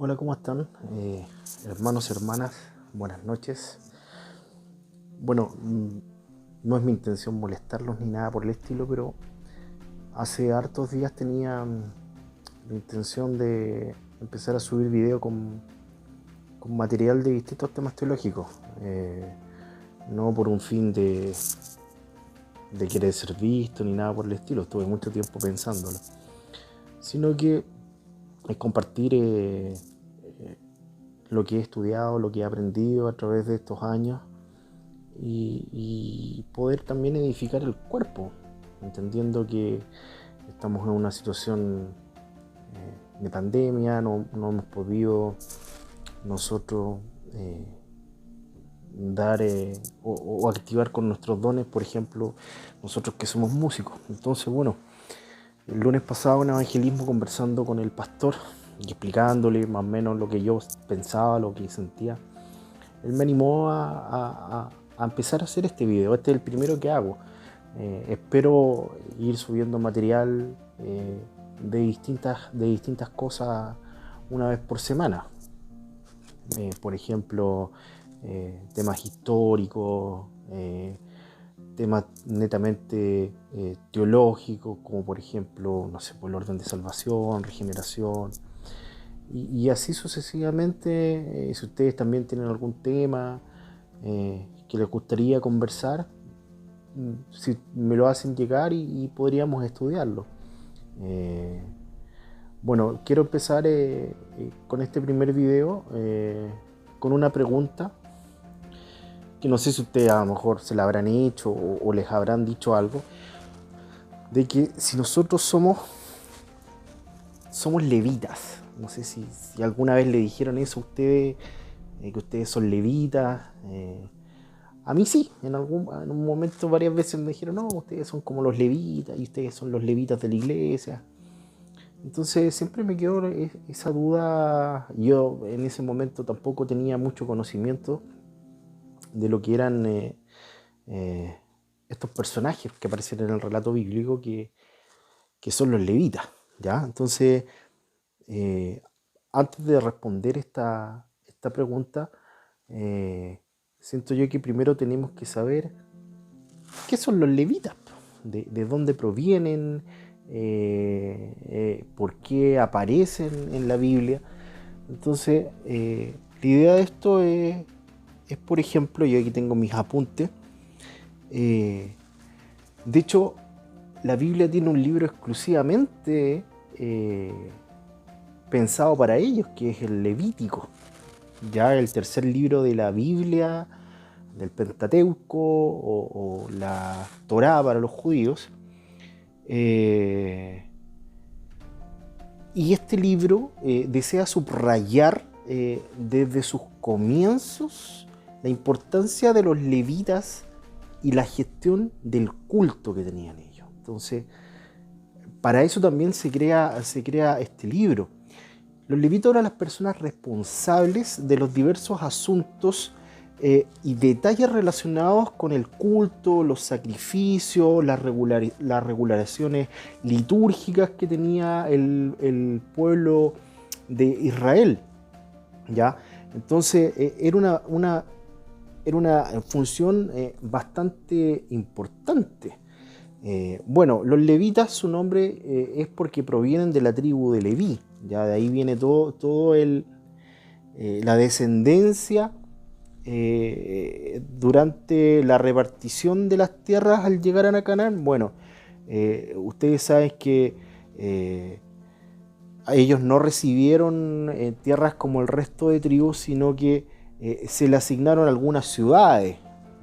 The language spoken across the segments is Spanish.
Hola, ¿cómo están? Hermanos y hermanas, buenas noches. Bueno, no es mi intención molestarlos ni nada por el estilo, pero hace hartos días tenía la intención de empezar a subir video con material de distintos temas teológicos. No por un fin de querer ser visto ni nada por el estilo, estuve mucho tiempo pensándolo, sino que es compartir lo que he estudiado, lo que he aprendido a través de estos años y poder también edificar el cuerpo, entendiendo que estamos en una situación de pandemia, no hemos podido nosotros dar o activar con nuestros dones, por ejemplo, nosotros que somos músicos. Entonces, bueno, el lunes pasado en evangelismo, conversando con el pastor y explicándole más o menos lo que yo pensaba, lo que sentía, él me animó a empezar a hacer este video. Este es el primero que hago. Espero ir subiendo material de distintas cosas una vez por semana. Por ejemplo, temas históricos, temas netamente teológicos, como por ejemplo, no sé, por el orden de salvación, regeneración, y así sucesivamente. Si ustedes también tienen algún tema que les gustaría conversar, si me lo hacen llegar y podríamos estudiarlo. Bueno, quiero empezar con este primer video con una pregunta que no sé si ustedes a lo mejor se la habrán hecho o les habrán dicho algo, de que si nosotros somos levitas. No sé si alguna vez le dijeron eso a ustedes, que ustedes son levitas. A mí sí, en un momento varias veces me dijeron, no, ustedes son como los levitas y ustedes son los levitas de la iglesia. Entonces siempre me quedó esa duda. Yo en ese momento tampoco tenía mucho conocimiento de lo que eran estos personajes que aparecen en el relato bíblico, que son los levitas, ¿ya? Entonces, antes de responder esta pregunta, siento yo que primero tenemos que saber qué son los levitas, de dónde provienen, por qué aparecen en la Biblia. Entonces, la idea de esto es, por ejemplo, yo aquí tengo mis apuntes. De hecho, la Biblia tiene un libro exclusivamente pensado para ellos, que es el Levítico, ya el tercer libro de la Biblia, del Pentateuco o la Torá para los judíos. Y este libro desea subrayar desde sus comienzos la importancia de los levitas y la gestión del culto que tenían ellos. Entonces, para eso también se crea este libro. Los levitas eran las personas responsables de los diversos asuntos y detalles relacionados con el culto, los sacrificios, las regulaciones litúrgicas que tenía el pueblo de Israel, ¿ya? Entonces era una función bastante importante. Bueno, los levitas, su nombre es porque provienen de la tribu de Leví, ya de ahí viene todo la descendencia durante la repartición de las tierras al llegar a Canaán. Bueno, ustedes saben que ellos no recibieron tierras como el resto de tribus, sino que se le asignaron algunas ciudades.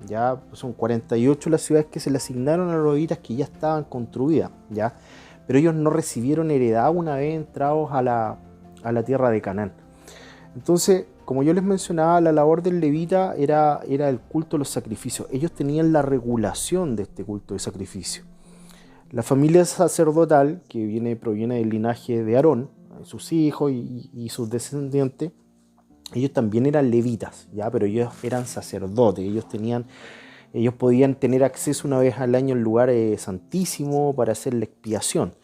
Ya son 48 las ciudades que se le asignaron a los levitas, que ya estaban construidas, ¿ya? Pero ellos no recibieron heredad una vez entrados a la tierra de Canaán. Entonces, como yo les mencionaba, la labor del levita era el culto de los sacrificios. Ellos tenían la regulación de este culto de sacrificio. La familia sacerdotal, que proviene del linaje de Aarón, sus hijos y sus descendientes, ellos también eran levitas, ¿ya? Pero ellos eran sacerdotes. Ellos podían tener acceso una vez al año al lugar santísimo para hacer la expiación.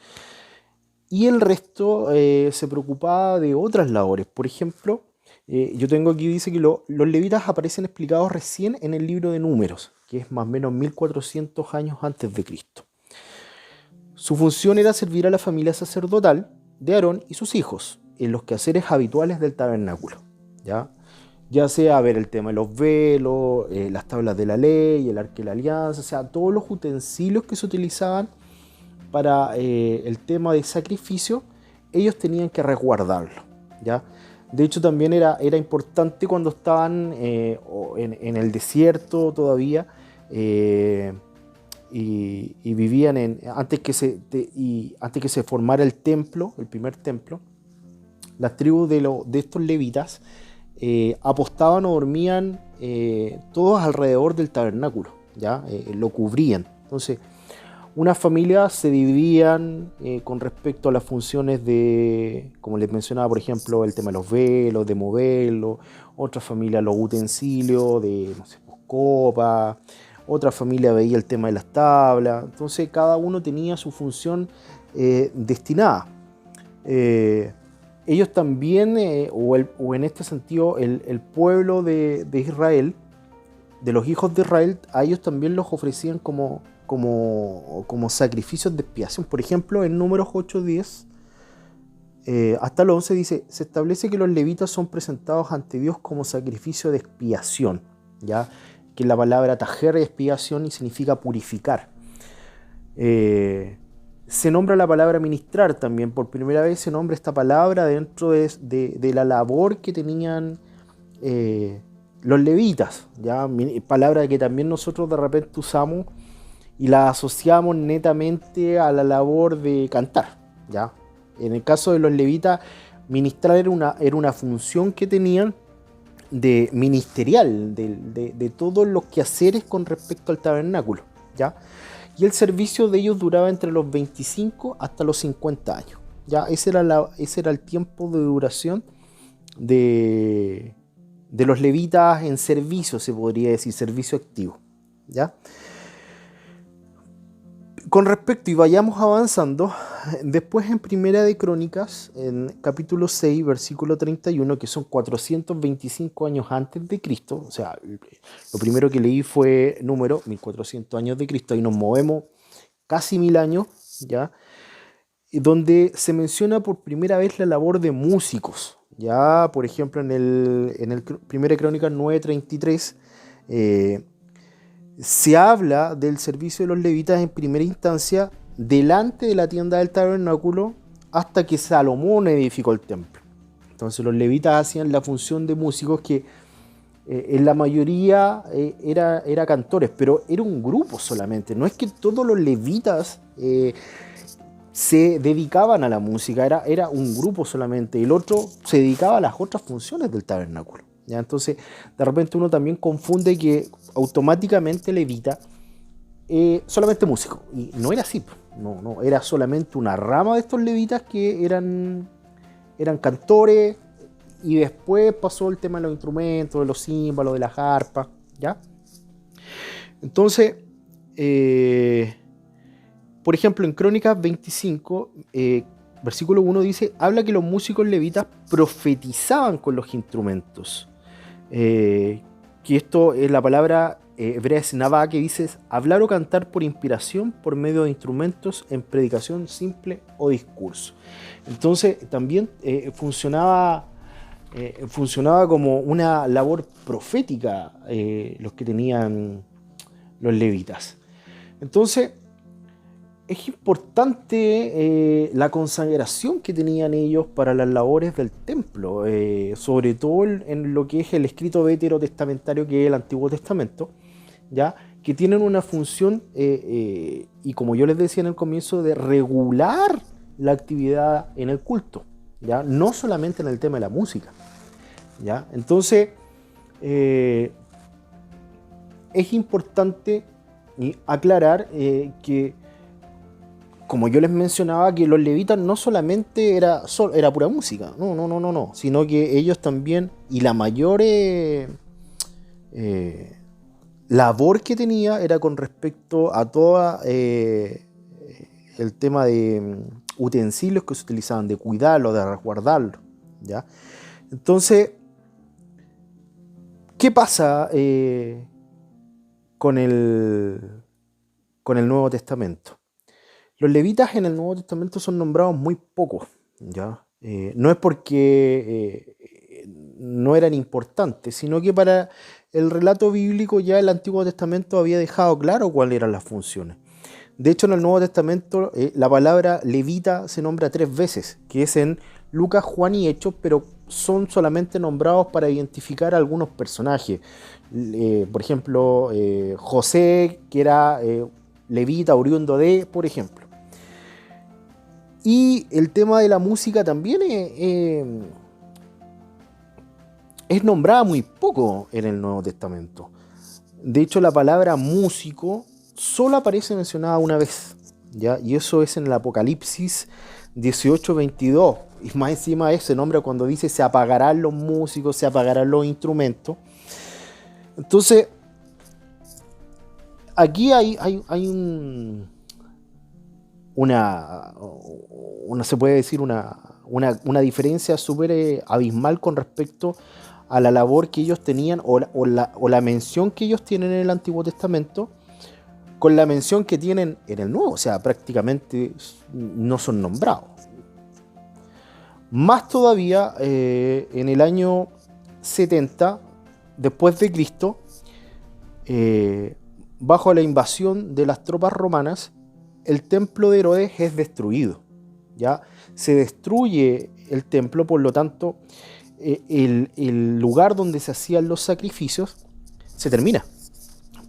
y el resto se preocupaba de otras labores. Por ejemplo, yo tengo aquí, dice que los levitas aparecen explicados recién en el libro de Números, que es más o menos 1400 años antes de Cristo. Su función era servir a la familia sacerdotal de Aarón y sus hijos en los quehaceres habituales del tabernáculo, ¿ya? Ya sea ver el tema de los velos, las tablas de la ley, el arca de la alianza, o sea, todos los utensilios que se utilizaban para el tema de sacrificio, ellos tenían que resguardarlo, ¿ya? De hecho, también era importante cuando estaban en el desierto todavía, y vivían antes que se formara el templo, el primer templo. Las tribus de estos levitas apostaban o dormían todos alrededor del tabernáculo, ¿ya? Lo cubrían. Entonces, unas familias se dividían con respecto a las funciones de, como les mencionaba, por ejemplo, el tema de los velos, de moverlos. Otras familias los utensilios de, no sé, pues, copas. Otra familia veía el tema de las tablas. Entonces cada uno tenía su función destinada. Ellos también, o en este sentido, el pueblo de Israel, de los hijos de Israel, a ellos también los ofrecían como sacrificios de expiación. Por ejemplo, en Números 8:10 hasta el 11 dice: se establece que los levitas son presentados ante Dios como sacrificio de expiación, ¿ya? Que la palabra tajer es expiación y significa purificar. Se nombra la palabra ministrar también. Por primera vez se nombra esta palabra dentro de la labor que tenían los levitas, ¿ya? Palabra que también nosotros de repente usamos y la asociamos netamente a la labor de cantar, ¿ya? En el caso de los levitas, ministrar era una función que tenían de ministerial, de todos los quehaceres con respecto al tabernáculo, ¿ya? Y el servicio de ellos duraba entre los 25 hasta los 50 años, ¿ya? Ese era el tiempo de duración de los levitas en servicio, se podría decir, servicio activo, ¿ya? Con respecto, y vayamos avanzando, después en Primera de Crónicas, en capítulo 6, versículo 31, que son 425 años antes de Cristo, o sea, lo primero que leí fue número, 1400 años de Cristo, ahí nos movemos casi 1000 años, ¿ya? Donde se menciona por primera vez la labor de músicos, ya, por ejemplo, en el Primera de Crónicas 9:33, se habla del servicio de los levitas en primera instancia delante de la tienda del tabernáculo hasta que Salomón edificó el templo. Entonces los levitas hacían la función de músicos que en la mayoría era cantores, pero era un grupo solamente. No es que todos los levitas se dedicaban a la música, era un grupo solamente. El otro se dedicaba a las otras funciones del tabernáculo, ¿ya? Entonces de repente uno también confunde que automáticamente levita solamente músico, y no era así, no, era solamente una rama de estos levitas que eran cantores, y después pasó el tema de los instrumentos, de los címbalos, de las arpas, ¿ya? Entonces, por ejemplo, en Crónicas 25, versículo 1 dice, habla que los músicos levitas profetizaban con los instrumentos. Que esto es la palabra hebrea snavá, que dice hablar o cantar por inspiración por medio de instrumentos en predicación simple o discurso. Entonces también funcionaba como una labor profética los que tenían los levitas. Entonces es importante la consagración que tenían ellos para las labores del templo, sobre todo en lo que es el escrito veterotestamentario, que es el Antiguo Testamento, ¿ya? Que tienen una función, y como yo les decía en el comienzo, de regular la actividad en el culto, ¿ya? No solamente en el tema de la música, ¿ya? Entonces, es importante aclarar que, como yo les mencionaba, que los levitas no solamente era pura música, no, sino que ellos también, y la mayor labor que tenía era con respecto a toda el tema de utensilios que se utilizaban, de cuidarlo, de resguardarlo, ¿ya? Entonces, ¿qué pasa con el Nuevo Testamento? Los levitas en el Nuevo Testamento son nombrados muy pocos, ¿ya? No es porque no eran importantes, sino que para el relato bíblico ya el Antiguo Testamento había dejado claro cuáles eran las funciones. De hecho, en el Nuevo Testamento la palabra levita se nombra 3 veces, que es en Lucas, Juan y Hechos, pero son solamente nombrados para identificar a algunos personajes. Por ejemplo, José, que era levita, oriundo de, por ejemplo. Y el tema de la música también es nombrada muy poco en el Nuevo Testamento. De hecho, la palabra músico solo aparece mencionada una vez, ¿ya? Y eso es en el Apocalipsis 18:22. Y más encima ese nombre cuando dice se apagarán los músicos, se apagarán los instrumentos. Entonces, aquí hay se puede decir una diferencia súper abismal con respecto a la labor que ellos tenían o la mención que ellos tienen en el Antiguo Testamento con la mención que tienen en el Nuevo. O sea, prácticamente no son nombrados. Más todavía, en el año 70 después de Cristo, bajo la invasión de las tropas romanas, el templo de Herodes es destruido, ¿ya? Se destruye el templo, por lo tanto, el lugar donde se hacían los sacrificios se termina.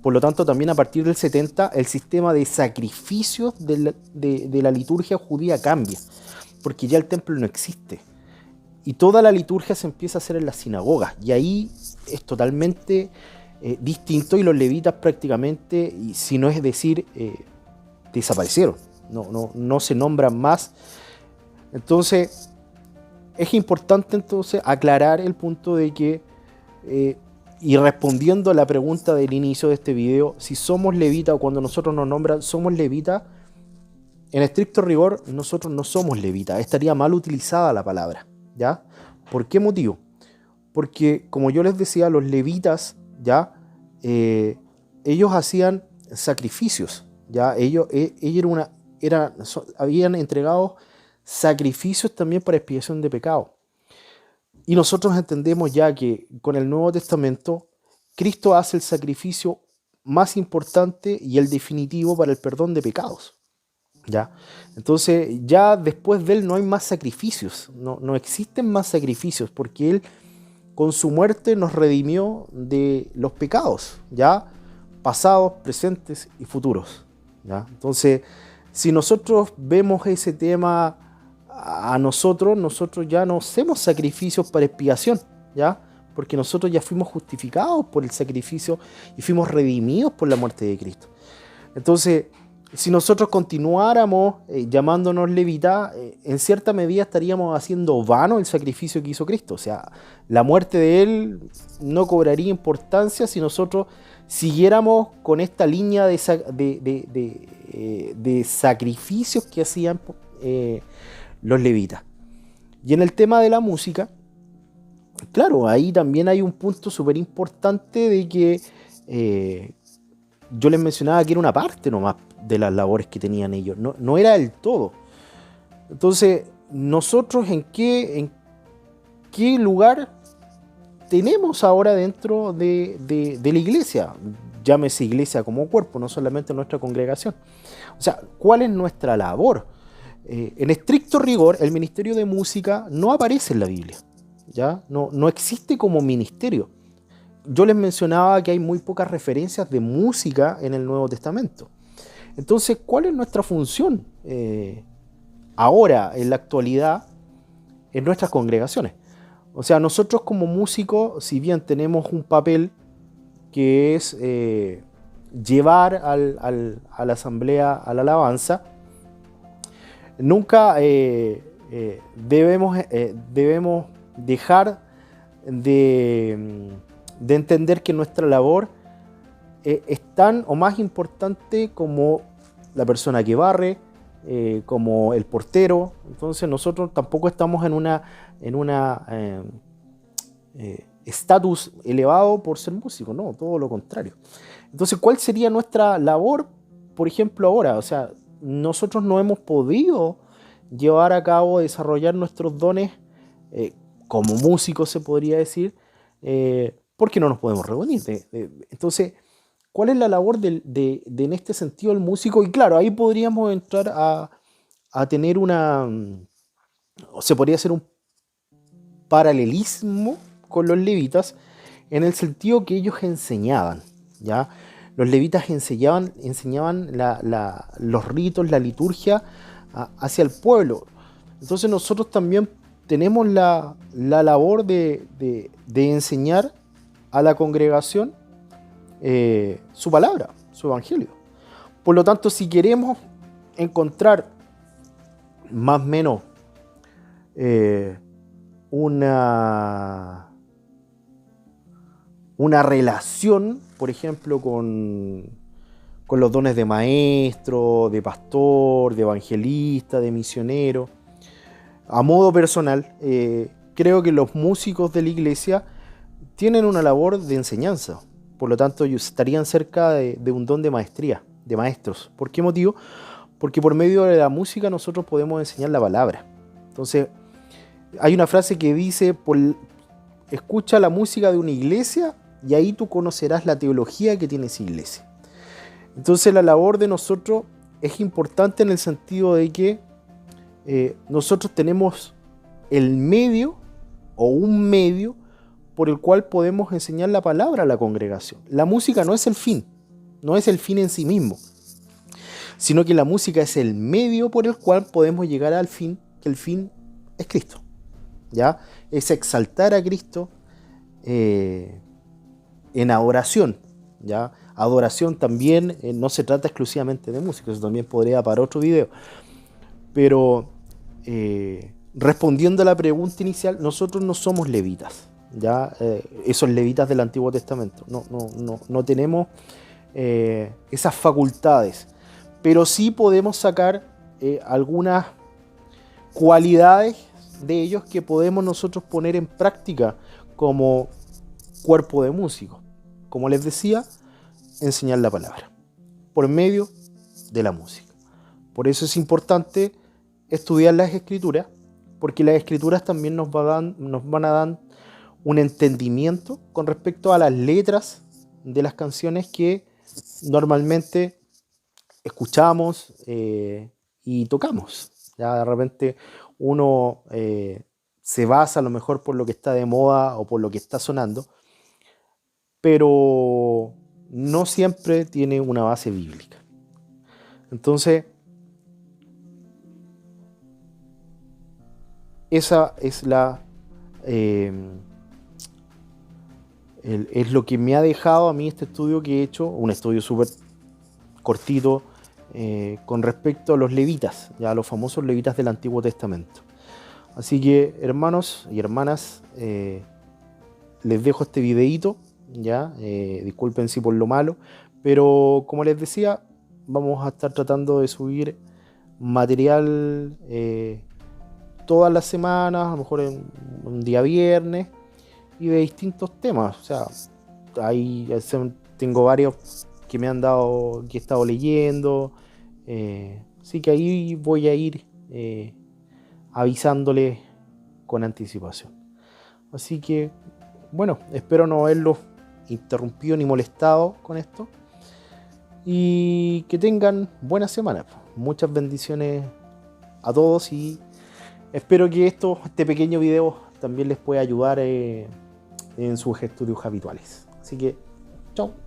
Por lo tanto, también a partir del 70, el sistema de sacrificios de la liturgia judía cambia, porque ya el templo no existe. Y toda la liturgia se empieza a hacer en las sinagogas, y ahí es totalmente distinto, y los levitas prácticamente, y si no es decir, desaparecieron, no se nombran más. Entonces es importante entonces aclarar el punto de que y respondiendo a la pregunta del inicio de este video, si somos levitas o cuando nosotros nos nombran somos levitas, en estricto rigor nosotros no somos levitas, estaría mal utilizada la palabra, ¿ya? ¿Por qué motivo? Porque como yo les decía, los levitas, ¿ya? Ellos hacían sacrificios, ¿ya? Ellos habían entregado sacrificios también para expiación de pecado. Y nosotros entendemos ya que con el Nuevo Testamento, Cristo hace el sacrificio más importante y el definitivo para el perdón de pecados, ¿ya? Entonces, ya después de Él no hay más sacrificios, no existen más sacrificios, porque Él con su muerte nos redimió de los pecados, ¿ya? Pasados, presentes y futuros, ¿ya? Entonces, si nosotros vemos ese tema a nosotros ya no hacemos sacrificios para expiación, ¿ya? Porque nosotros ya fuimos justificados por el sacrificio y fuimos redimidos por la muerte de Cristo. Entonces, si nosotros continuáramos llamándonos levitas, en cierta medida estaríamos haciendo vano el sacrificio que hizo Cristo. O sea, la muerte de Él no cobraría importancia si nosotros siguiéramos con esta línea de sacrificios que hacían los levitas. Y en el tema de la música, claro, ahí también hay un punto súper importante de que yo les mencionaba que era una parte nomás de las labores que tenían ellos, no era el todo. Entonces, nosotros en qué lugar tenemos ahora dentro de la iglesia, llámese iglesia como cuerpo, no solamente nuestra congregación. O sea, ¿cuál es nuestra labor? En estricto rigor, el ministerio de música no aparece en la Biblia, ¿ya? No existe como ministerio. Yo les mencionaba que hay muy pocas referencias de música en el Nuevo Testamento. Entonces, ¿cuál es nuestra función ahora, en la actualidad, en nuestras congregaciones? O sea, nosotros como músicos, si bien tenemos un papel que es llevar a la asamblea a la alabanza, nunca debemos dejar de entender que nuestra labor es tan o más importante como la persona que barre, como el portero. Entonces nosotros tampoco estamos en una estatus elevado por ser músico, no, todo lo contrario. Entonces, ¿cuál sería nuestra labor, por ejemplo, ahora? O sea, nosotros no hemos podido llevar a cabo, desarrollar nuestros dones como músicos, se podría decir, porque no nos podemos reunir. Entonces, ¿cuál es la labor en este sentido del músico? Y claro, ahí podríamos entrar a tener se podría hacer un paralelismo con los levitas, en el sentido que ellos enseñaban, ¿ya? Los levitas enseñaban los ritos, la liturgia hacia el pueblo. Entonces nosotros también tenemos la labor de enseñar a la congregación su palabra, su evangelio. Por lo tanto, si queremos encontrar más o menos una relación, por ejemplo, con los dones de maestro, de pastor, de evangelista, de misionero, a modo personal, creo que los músicos de la iglesia tienen una labor de enseñanza. Por lo tanto, ellos estarían cerca de un don de maestría, de maestros. ¿Por qué motivo? Porque por medio de la música nosotros podemos enseñar la palabra. Entonces, hay una frase que dice: escucha la música de una iglesia y ahí tú conocerás la teología que tiene esa iglesia. Entonces, la labor de nosotros es importante en el sentido de que nosotros tenemos el medio o un medio por el cual podemos enseñar la palabra a la congregación. La música no es el fin, no es el fin en sí mismo, sino que la música es el medio por el cual podemos llegar al fin, que el fin es Cristo, ¿ya? Es exaltar a Cristo en adoración, ¿ya? Adoración también no se trata exclusivamente de música, eso también podría para otro video, pero respondiendo a la pregunta inicial, nosotros no somos levitas, ¿ya? Esos levitas del Antiguo Testamento, no tenemos esas facultades, pero sí podemos sacar algunas cualidades de ellos que podemos nosotros poner en práctica como cuerpo de músicos. Como les decía, enseñar la palabra por medio de la música. Por eso es importante estudiar las escrituras, porque las escrituras también nos van a dar un entendimiento con respecto a las letras de las canciones que normalmente escuchamos y tocamos. Ya de repente uno se basa a lo mejor por lo que está de moda o por lo que está sonando, pero no siempre tiene una base bíblica. Entonces, esa es es lo que me ha dejado a mí este estudio que he hecho, un estudio súper cortito, con respecto a los levitas, ya a los famosos levitas del Antiguo Testamento. Así que, hermanos y hermanas, les dejo este videíto, ya, disculpen si por lo malo, pero como les decía, vamos a estar tratando de subir material todas las semanas, a lo mejor en un día viernes, y de distintos temas. O sea, ahí tengo varios que me han dado, que he estado leyendo, así que ahí voy a ir avisándoles con anticipación. Así que, bueno, espero no haberlos interrumpido ni molestado con esto, y que tengan buena semana. Muchas bendiciones a todos, y espero que este pequeño video también les pueda ayudar en sus estudios habituales. Así que, chao.